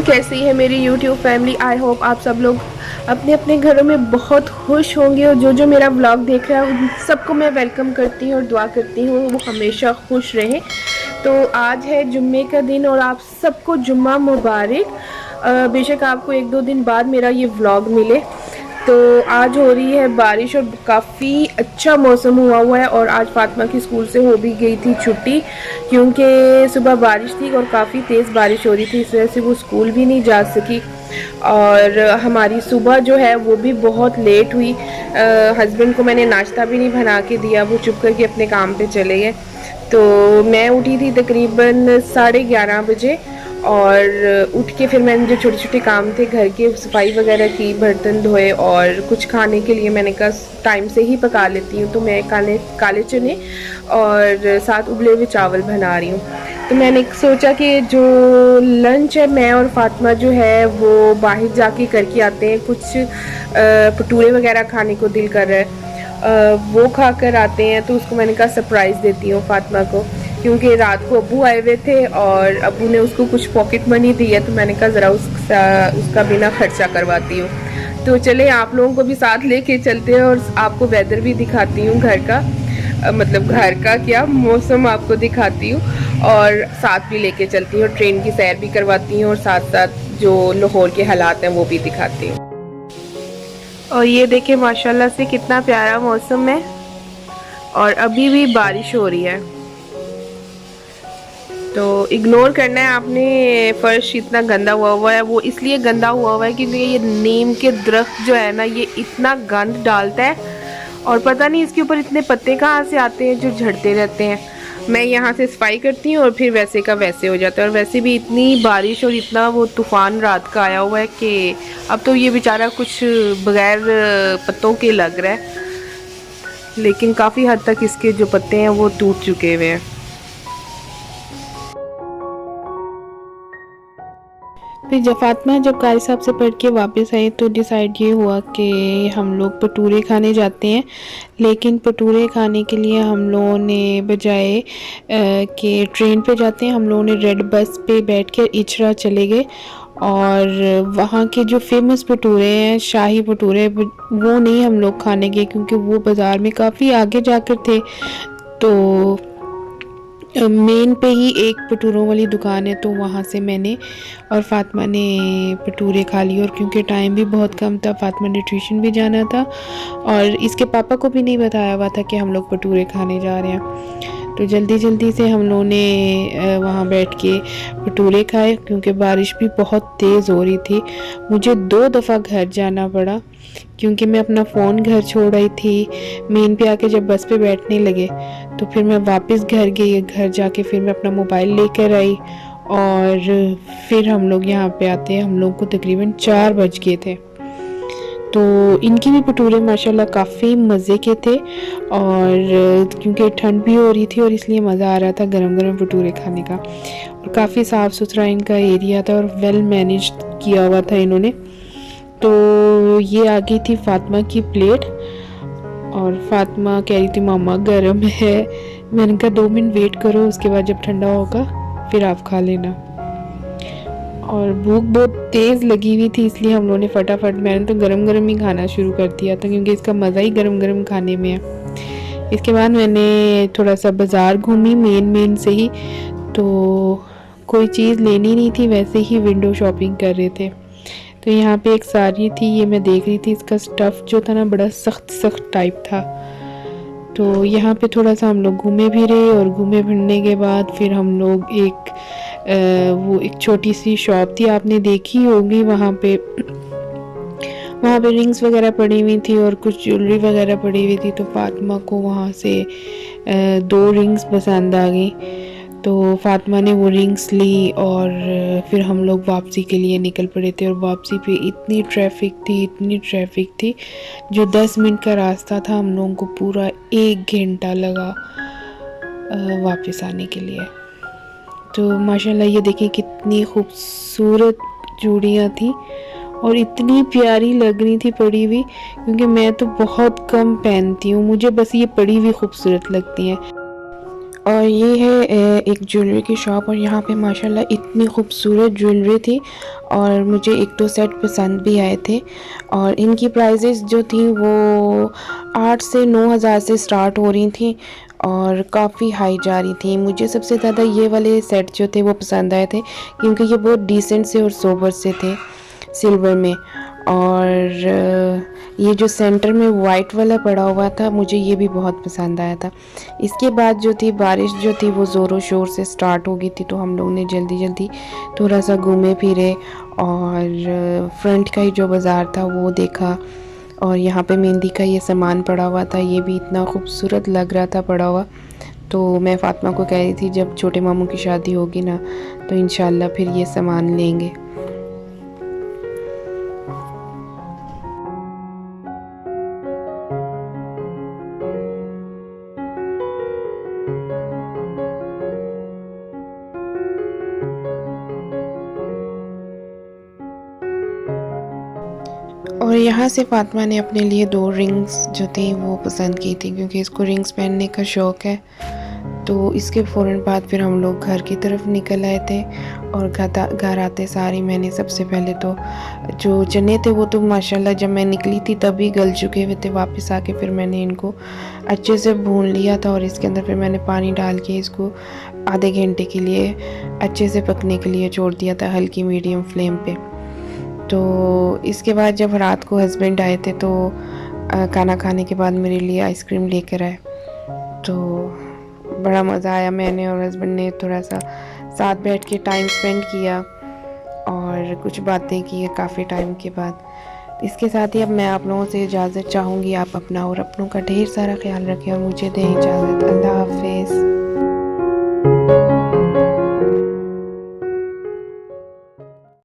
कैसी है मेरी YouTube फैमिली। आई होप आप सब लोग अपने अपने घरों में बहुत खुश होंगे और जो जो मेरा व्लॉग देख रहा है उन सबको मैं वेलकम करती हूँ और दुआ करती हूँ वो हमेशा खुश रहें। तो आज है जुम्मे का दिन और आप सबको जुम्मा मुबारक। बेशक आपको एक दो दिन बाद मेरा ये व्लॉग मिले। तो आज हो रही है बारिश और काफ़ी अच्छा मौसम हुआ है और आज फातिमा की स्कूल से हो भी गई थी छुट्टी, क्योंकि सुबह बारिश थी और काफ़ी तेज़ बारिश हो रही थी, इस वजह से वो स्कूल भी नहीं जा सकी। और हमारी सुबह जो है वो भी बहुत लेट हुई। हस्बैंड को मैंने नाश्ता भी नहीं बना के दिया, वो चुप करके अपने काम पे चले गए। तो मैं उठी थी तकरीबन 11:30 बजे और उठ के फिर मैंने जो छोटे छोटे काम थे घर के सफाई वगैरह की, बर्तन धोए और कुछ खाने के लिए मैंने कहा टाइम से ही पका लेती हूँ। तो मैं काले चने और साथ उबले हुए चावल बना रही हूँ। तो मैंने सोचा कि जो लंच है मैं और फातिमा जो है वो बाहर जाके करके आते हैं, कुछ भटूरे वगैरह खाने को दिल कर रहा है, वो खा कर आते हैं। तो उसको मैंने कहा सरप्राइज़ देती हूँ फातिमा को, क्योंकि रात को अब्बू आए हुए थे और अब्बू ने उसको कुछ पॉकेट मनी दी है, तो मैंने कहा ज़रा उसका बिना खर्चा करवाती हूँ। तो चले आप लोगों को भी साथ लेके चलते हैं और आपको वेदर भी दिखाती हूँ घर का, मतलब घर का क्या मौसम आपको दिखाती हूँ और साथ भी लेके चलती हूँ, ट्रेन की सैर भी करवाती हूँ और साथ साथ जो लाहौर के हालात हैं वो भी दिखाती हूँ। और ये देखिए माशाल्लाह से कितना प्यारा मौसम है और अभी भी बारिश हो रही है। तो इग्नोर करना है आपने, फर्श इतना गंदा हुआ है, वो इसलिए गंदा हुआ है क्योंकि ये नीम के दरख्त जो है ना ये इतना गंद डालता है और पता नहीं इसके ऊपर इतने पत्ते कहाँ से आते हैं जो झड़ते रहते हैं। मैं यहाँ से सफाई करती हूँ और फिर वैसे का वैसे हो जाता है। और वैसे भी इतनी बारिश और इतना वो तूफ़ान रात का आया हुआ है कि अब तो ये बेचारा कुछ बगैर पत्तों के लग रहा है, लेकिन काफ़ी हद तक इसके जो पत्ते हैं वो टूट चुके हुए हैं। फिर जब फातिमा जब कारी साहब से पढ़ के वापस आई तो डिसाइड ये हुआ कि हम लोग भटूरे खाने जाते हैं। लेकिन भटूरे खाने के लिए हम लोगों ने बजाय कि ट्रेन पे जाते हैं, हम लोगों ने रेड बस पे बैठ कर इचरा चले गए और वहाँ के जो फेमस भटूरे हैं, शाही भटूरे, वो नहीं हम लोग खाने गए क्योंकि वो बाज़ार में काफ़ी आगे जाकर थे। तो मेन पे ही एक भटूरों वाली दुकान है, तो वहाँ से मैंने और फातिमा ने भटूरे खा लिए। और क्योंकि टाइम भी बहुत कम था, फातिमा ने ट्यूशन भी जाना था और इसके पापा को भी नहीं बताया हुआ था कि हम लोग भटूरे खाने जा रहे हैं। तो जल्दी जल्दी से हम लोगों ने वहाँ बैठ के भटूरे खाए क्योंकि बारिश भी बहुत तेज़ हो रही थी। मुझे 2 दफ़ा घर जाना पड़ा क्योंकि मैं अपना फ़ोन घर छोड़ आई थी। मेन पे आके जब बस पे बैठने लगे तो फिर मैं वापस घर गई, घर जाके फिर मैं अपना मोबाइल लेकर आई और फिर हम लोग यहाँ पे आते हैं, हम लोग को तकरीबन 4 बज गए थे। तो इनकी भी भटूरे माशाल्लाह काफ़ी मज़े के थे और क्योंकि ठंड भी हो रही थी और इसलिए मज़ा आ रहा था गरम गरम भटूरे खाने का। और काफ़ी साफ़ सुथरा इनका एरिया था और वेल मैनेज किया हुआ था इन्होंने। तो ये आ गई थी फातिमा की प्लेट और फातिमा कह रही थी मामा गरम है। मैंने कहा 2 मिनट वेट करो, उसके बाद जब ठंडा होगा फिर आप खा लेना। और भूख बहुत तेज़ लगी हुई थी इसलिए हम लोगों ने फटाफट, मैंने तो गरम गरम ही खाना शुरू कर दिया था क्योंकि इसका मज़ा ही गरम गरम खाने में है। इसके बाद मैंने थोड़ा सा बाज़ार घूमी मेन से ही, तो कोई चीज़ लेनी नहीं थी, वैसे ही विंडो शॉपिंग कर रहे थे। तो यहाँ पे एक साड़ी थी, ये मैं देख रही थी, इसका स्टफ़ जो था ना बड़ा सख्त टाइप था। तो यहाँ पे थोड़ा सा हम लोग घूमे भी रहे और घूमे फिरने के बाद फिर हम लोग वो एक छोटी सी शॉप थी, आपने देखी होगी, वहाँ पे रिंग्स वगैरह पड़ी हुई थी और कुछ ज्वेलरी वगैरह पड़ी हुई थी। तो फातिमा को वहाँ से 2 रिंग्स पसंद आ गई, तो फातिमा ने वो रिंग्स ली और फिर हम लोग वापसी के लिए निकल पड़े थे। और वापसी पे इतनी ट्रैफिक थी, जो 10 मिनट का रास्ता था हम लोगों को पूरा 1 घंटा लगा वापस आने के लिए। तो माशाल्लाह ये देखिए कितनी खूबसूरत चूड़ियाँ थी और इतनी प्यारी लग रही थी पड़ी हुई, क्योंकि मैं तो बहुत कम पहनती हूँ, मुझे बस ये पड़ी हुई खूबसूरत लगती हैं। और ये है एक ज्वेलरी की शॉप, और यहाँ पे माशाल्लाह इतनी खूबसूरत ज्वेलरी थी और मुझे एक दो सेट पसंद भी आए थे। और इनकी प्राइजेस जो थी वो 8 से 9 हज़ार से स्टार्ट हो रही थी और काफ़ी हाई जा रही थी। मुझे सबसे ज़्यादा ये वाले सेट जो थे वो पसंद आए थे क्योंकि ये बहुत डिसेंट से और सोबर से थे सिल्वर में। और ये जो सेंटर में वाइट वाला पड़ा हुआ था मुझे ये भी बहुत पसंद आया था। इसके बाद जो थी बारिश जो थी वो ज़ोरों शोर से स्टार्ट हो गई थी, तो हम लोग ने जल्दी जल्दी थोड़ा सा घूमे फिरे और फ्रंट का ही जो बाज़ार था वो देखा। और यहाँ पे मेहंदी का ये सामान पड़ा हुआ था, ये भी इतना खूबसूरत लग रहा था पड़ा हुआ। तो मैं फ़ातिमा को कह रही थी जब छोटे मामू की शादी होगी ना तो इंशाल्लाह फिर ये सामान लेंगे। और यहाँ से फ़ातिमा ने अपने लिए 2 रिंग्स जो थी वो पसंद की थी क्योंकि इसको रिंग्स पहनने का शौक़ है। तो इसके फ़ौरन बाद फिर हम लोग घर की तरफ निकल आए थे और घर आते सारी मैंने सबसे पहले तो जो चने थे वो तो माशाल्लाह जब मैं निकली थी तभी गल चुके हुए थे। वापस आके फिर मैंने इनको अच्छे से भून लिया था और इसके अंदर फिर मैंने पानी डाल के इसको आधे घंटे के लिए अच्छे से पकने के लिए छोड़ दिया था हल्की मीडियम फ्लेम पे। तो इसके बाद जब रात को हस्बैंड आए थे तो खाना खाने के बाद मेरे लिए आइसक्रीम लेकर आए, तो बड़ा मज़ा आया। मैंने और हस्बैंड ने थोड़ा सा साथ बैठ के टाइम स्पेंड किया और कुछ बातें की काफ़ी टाइम के बाद। इसके साथ ही अब मैं आप लोगों से इजाज़त चाहूँगी। आप अपना और अपनों का ढेर सारा ख्याल रखें और मुझे दें इजाज़त। अल्लाह हाफ़िज़।